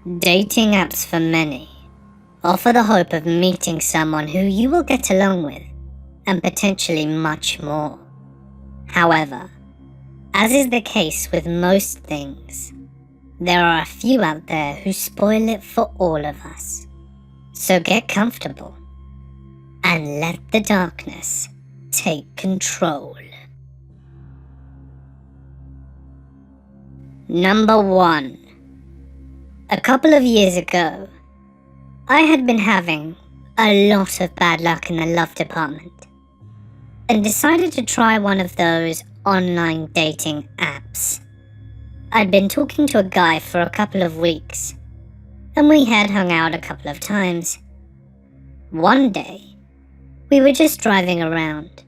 Dating apps for many offer the hope of meeting someone who you will get along with, and potentially much more. However, as is the case with most things, there are a few out there who spoil it for all of us. So get comfortable and let the darkness take control. Number 1. A couple of years ago, I had been having a lot of bad luck in the love department and decided to try one of those online dating apps. I'd been talking to a guy for a couple of weeks, and we had hung out a couple of times. One day, we were just driving around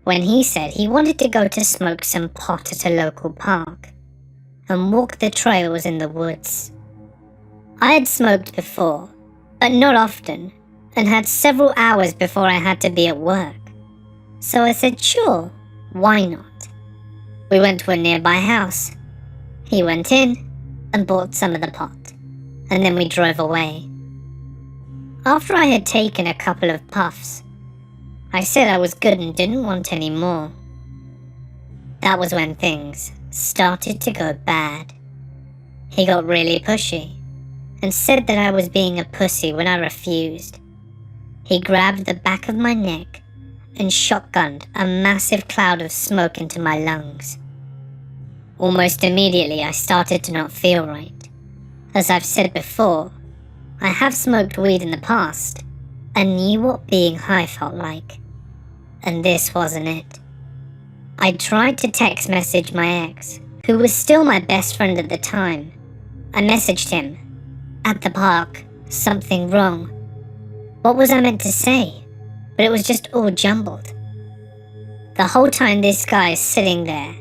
when he said he wanted to go to smoke some pot at a local park and walk the trails in the woods. I had smoked before, but not often, and had several hours before I had to be at work. So I said, sure, why not? We went to a nearby house. He went in and bought some of the pot, and then we drove away. After I had taken a couple of puffs, I said I was good and didn't want any more. That was when things started to go bad. He got really pushy and said that I was being a pussy when I refused. He grabbed the back of my neck and shotgunned a massive cloud of smoke into my lungs. Almost immediately I started to not feel right. As I've said before, I have smoked weed in the past and knew what being high felt like. And this wasn't it. I tried to text message my ex, who was still my best friend at the time. I messaged him, "At the park, something wrong." What was I meant to say? But it was just all jumbled. The whole time this guy is sitting there,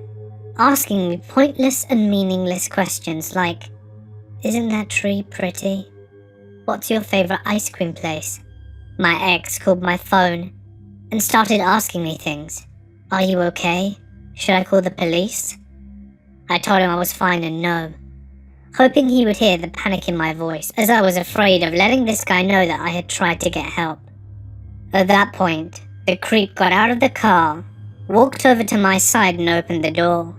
asking me pointless and meaningless questions like, "Isn't that tree pretty? What's your favorite ice cream place?" My ex called my phone and started asking me things. "Are you okay? Should I call the police?" I told him I was fine and no, hoping he would hear the panic in my voice, as I was afraid of letting this guy know that I had tried to get help. At that point, the creep got out of the car, walked over to my side and opened the door.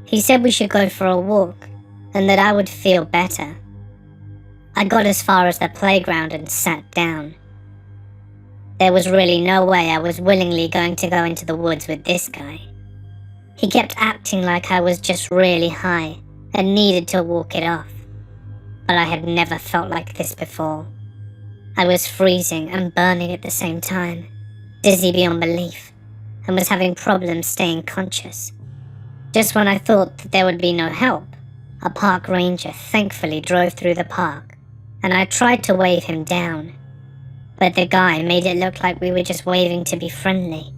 He said we should go for a walk and that I would feel better. I got as far as the playground and sat down. There was really no way I was willingly going to go into the woods with this guy. He kept acting like I was just really high and needed to walk it off. But I had never felt like this before. I was freezing and burning at the same time, dizzy beyond belief, and was having problems staying conscious. Just when I thought that there would be no help, a park ranger thankfully drove through the park, and I tried to wave him down. But the guy made it look like we were just waving to be friendly.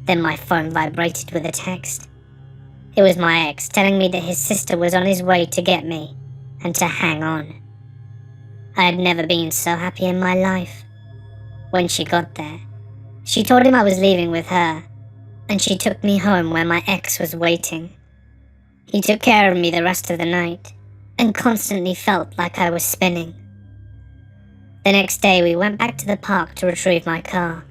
Then my phone vibrated with a text. It was my ex telling me that his sister was on his way to get me, and to hang on. I had never been so happy in my life. When she got there, she told him I was leaving with her, and she took me home where my ex was waiting. He took care of me the rest of the night, and constantly felt like I was spinning. The next day we went back to the park to retrieve my car,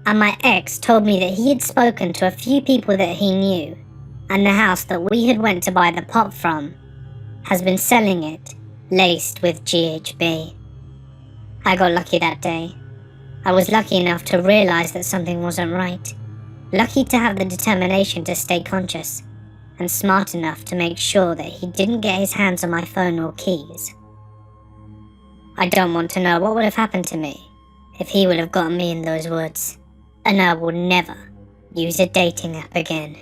and my ex told me that he had spoken to a few people that he knew, and the house that we had went to buy the pot from has been selling it, laced with GHB. I got lucky that day. I was lucky enough to realize that something wasn't right, lucky to have the determination to stay conscious, and smart enough to make sure that he didn't get his hands on my phone or keys. I don't want to know what would have happened to me if he would have gotten me in those woods, and I will never use a dating app again.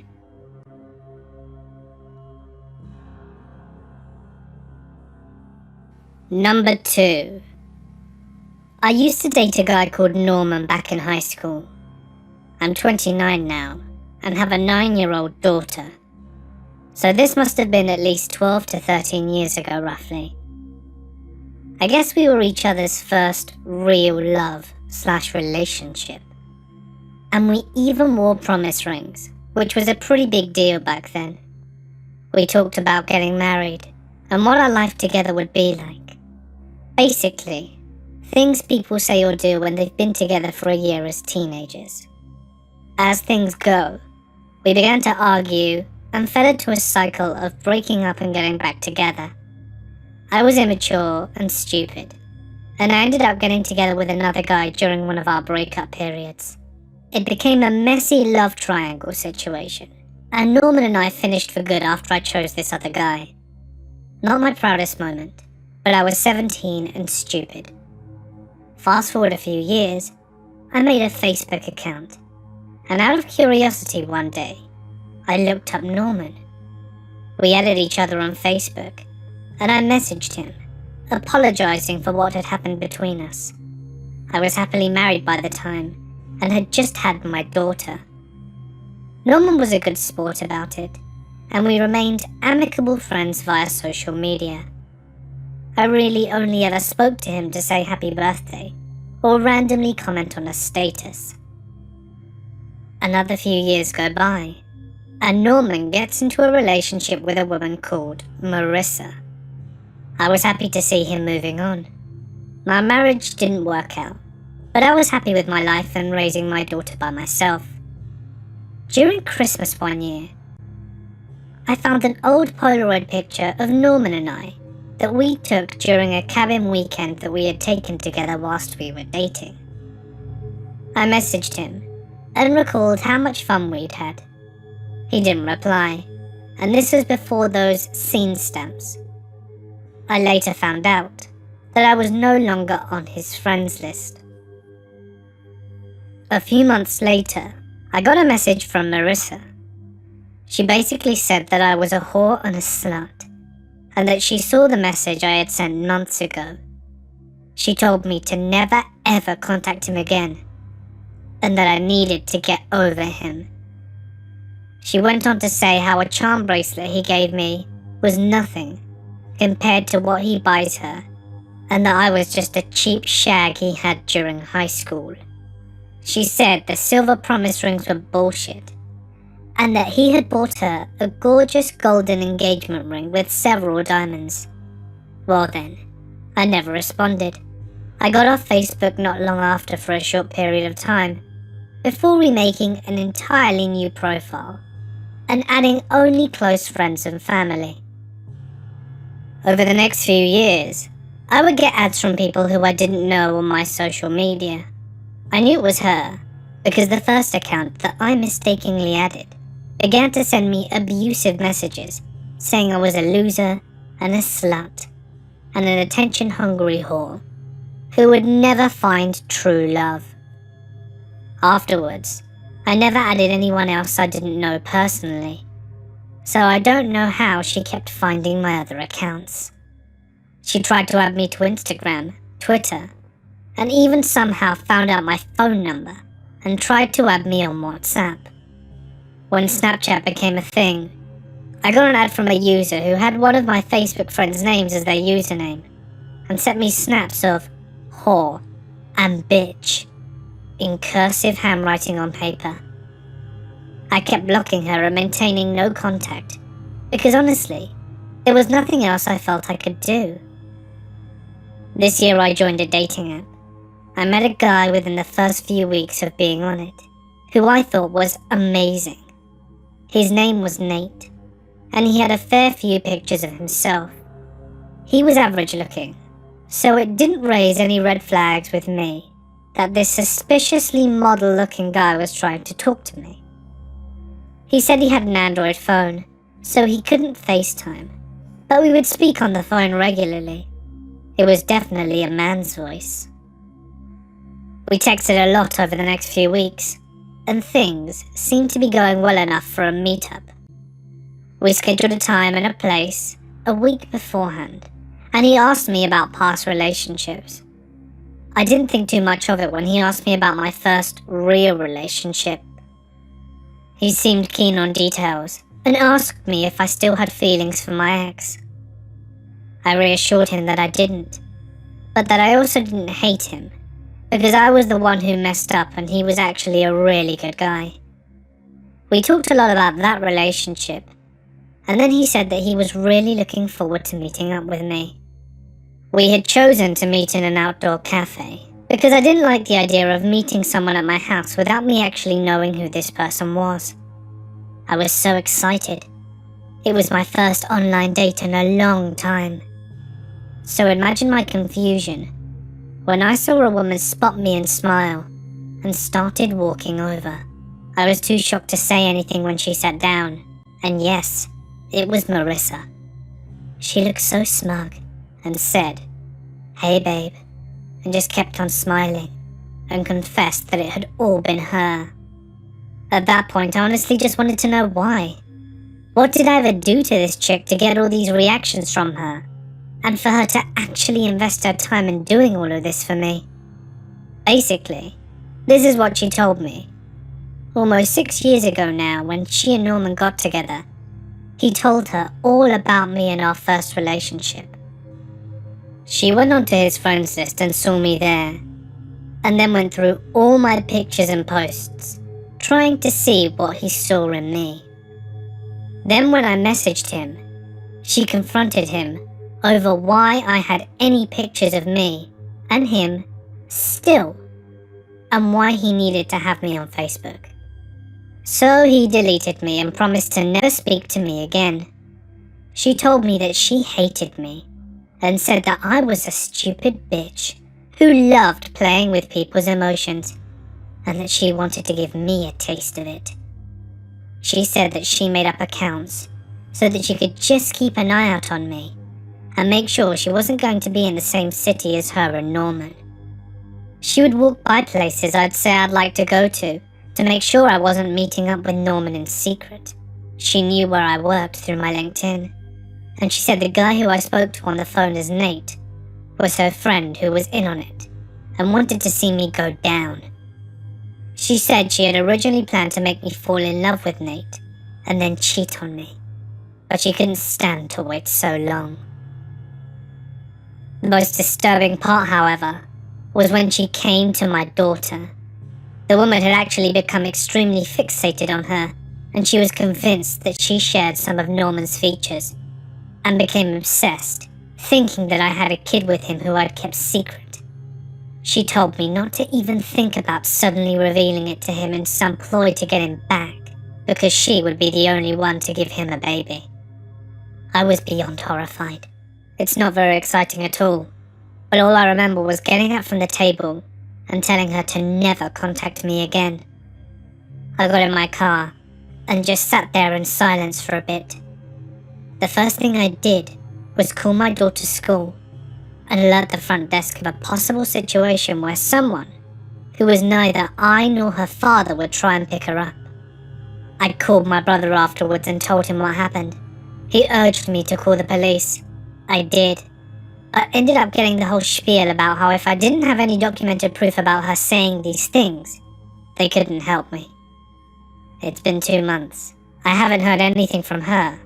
Number 2. I used to date a guy called Norman back in high school. I'm 29 now and have a 9-year-old daughter. So this must have been at least 12 to 13 years ago roughly. I guess we were each other's first real love/relationship. And we even wore promise rings, which was a pretty big deal back then. We talked about getting married and what our life together would be like. Basically, things people say or do when they've been together for a year as teenagers. As things go, we began to argue and fell into a cycle of breaking up and getting back together. I was immature and stupid, and I ended up getting together with another guy during one of our breakup periods. It became a messy love triangle situation, and Norman and I finished for good after I chose this other guy. Not my proudest moment, but I was 17 and stupid. Fast forward a few years, I made a Facebook account, and out of curiosity one day, I looked up Norman. We added each other on Facebook, and I messaged him, apologizing for what had happened between us. I was happily married by the time, and had just had my daughter. Norman was a good sport about it, and we remained amicable friends via social media. I really only ever spoke to him to say happy birthday, or randomly comment on a status. Another few years go by, and Norman gets into a relationship with a woman called Marissa. I was happy to see him moving on. My marriage didn't work out, but I was happy with my life and raising my daughter by myself. During Christmas one year, I found an old Polaroid picture of Norman and I that we took during a cabin weekend that we had taken together whilst we were dating. I messaged him and recalled how much fun we'd had. He didn't reply, and this was before those scene stamps. I later found out that I was no longer on his friends list. A few months later, I got a message from Marissa. She basically said that I was a whore and a slut, and that she saw the message I had sent months ago. She told me to never ever contact him again, and that I needed to get over him. She went on to say how a charm bracelet he gave me was nothing compared to what he buys her, and that I was just a cheap shag he had during high school. She said the silver promise rings were bullshit, and that he had bought her a gorgeous golden engagement ring with several diamonds. Well then, I never responded. I got off Facebook not long after for a short period of time, before remaking an entirely new profile, and adding only close friends and family. Over the next few years, I would get ads from people who I didn't know on my social media. I knew it was her, because the first account that I mistakenly added began to send me abusive messages, saying I was a loser and a slut, and an attention-hungry whore, who would never find true love. Afterwards, I never added anyone else I didn't know personally, so I don't know how she kept finding my other accounts. She tried to add me to Instagram, Twitter, and even somehow found out my phone number and tried to add me on WhatsApp. When Snapchat became a thing, I got an ad from a user who had one of my Facebook friends' names as their username, and sent me snaps of whore and bitch in cursive handwriting on paper. I kept blocking her and maintaining no contact, because honestly, there was nothing else I felt I could do. This year I joined a dating app. I met a guy within the first few weeks of being on it, who I thought was amazing. His name was Nate, and he had a fair few pictures of himself. He was average looking, so it didn't raise any red flags with me that this suspiciously model looking guy was trying to talk to me. He said he had an Android phone, so he couldn't FaceTime, but we would speak on the phone regularly. It was definitely a man's voice. We texted a lot over the next few weeks, and things seemed to be going well enough for a meetup. We scheduled a time and a place a week beforehand, and he asked me about past relationships. I didn't think too much of it when he asked me about my first real relationship. He seemed keen on details and asked me if I still had feelings for my ex. I reassured him that I didn't, but that I also didn't hate him, because I was the one who messed up and he was actually a really good guy. We talked a lot about that relationship, and then he said that he was really looking forward to meeting up with me. We had chosen to meet in an outdoor cafe, because I didn't like the idea of meeting someone at my house without me actually knowing who this person was. I was so excited. It was my first online date in a long time. So imagine my confusion when I saw a woman spot me and smile, and started walking over. I was too shocked to say anything when she sat down, and yes, it was Marissa. She looked so smug and said, "Hey babe," and just kept on smiling, and confessed that it had all been her. At that point, I honestly just wanted to know why. What did I ever do to this chick to get all these reactions from her, and for her to actually invest her time in doing all of this for me? Basically, this is what she told me. Almost 6 years ago now, when she and Norman got together, he told her all about me and our first relationship. She went onto his friends list and saw me there, and then went through all my pictures and posts, trying to see what he saw in me. Then when I messaged him, she confronted him over why I had any pictures of me and him still, and why he needed to have me on Facebook. So he deleted me and promised to never speak to me again. She told me that she hated me and said that I was a stupid bitch who loved playing with people's emotions, and that she wanted to give me a taste of it. She said that she made up accounts so that she could just keep an eye out on me and make sure she wasn't going to be in the same city as her and Norman. She would walk by places I'd say I'd like to go to make sure I wasn't meeting up with Norman in secret. She knew where I worked through my LinkedIn, and she said the guy who I spoke to on the phone as Nate was her friend who was in on it and wanted to see me go down. She said she had originally planned to make me fall in love with Nate and then cheat on me, but she couldn't stand to wait so long. The most disturbing part, however, was when she came to my daughter. The woman had actually become extremely fixated on her, and she was convinced that she shared some of Norman's features, and became obsessed, thinking that I had a kid with him who I'd kept secret. She told me not to even think about suddenly revealing it to him in some ploy to get him back, because she would be the only one to give him a baby. I was beyond horrified. It's not very exciting at all, but all I remember was getting up from the table and telling her to never contact me again. I got in my car and just sat there in silence for a bit. The first thing I did was call my daughter's school and alert the front desk of a possible situation where someone who was neither I nor her father would try and pick her up. I called my brother afterwards and told him what happened. He urged me to call the police. I did. I ended up getting the whole spiel about how if I didn't have any documented proof about her saying these things, they couldn't help me. It's been 2 months. I haven't heard anything from her,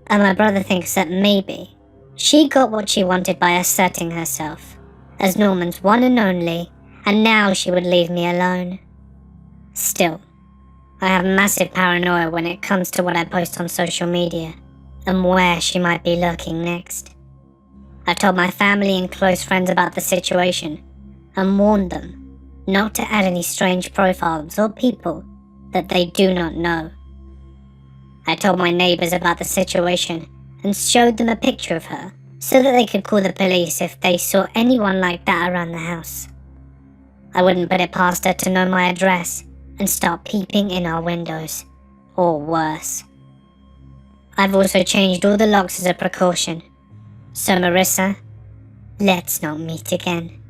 and my brother thinks that maybe she got what she wanted by asserting herself as Norman's one and only, and now she would leave me alone. Still, I have massive paranoia when it comes to what I post on social media and where she might be lurking next. I've told my family and close friends about the situation and warned them not to add any strange profiles or people that they do not know. I told my neighbors about the situation and showed them a picture of her so that they could call the police if they saw anyone like that around the house. I wouldn't put it past her to know my address and start peeping in our windows, or worse. I've also changed all the locks as a precaution. So Marissa, let's not meet again.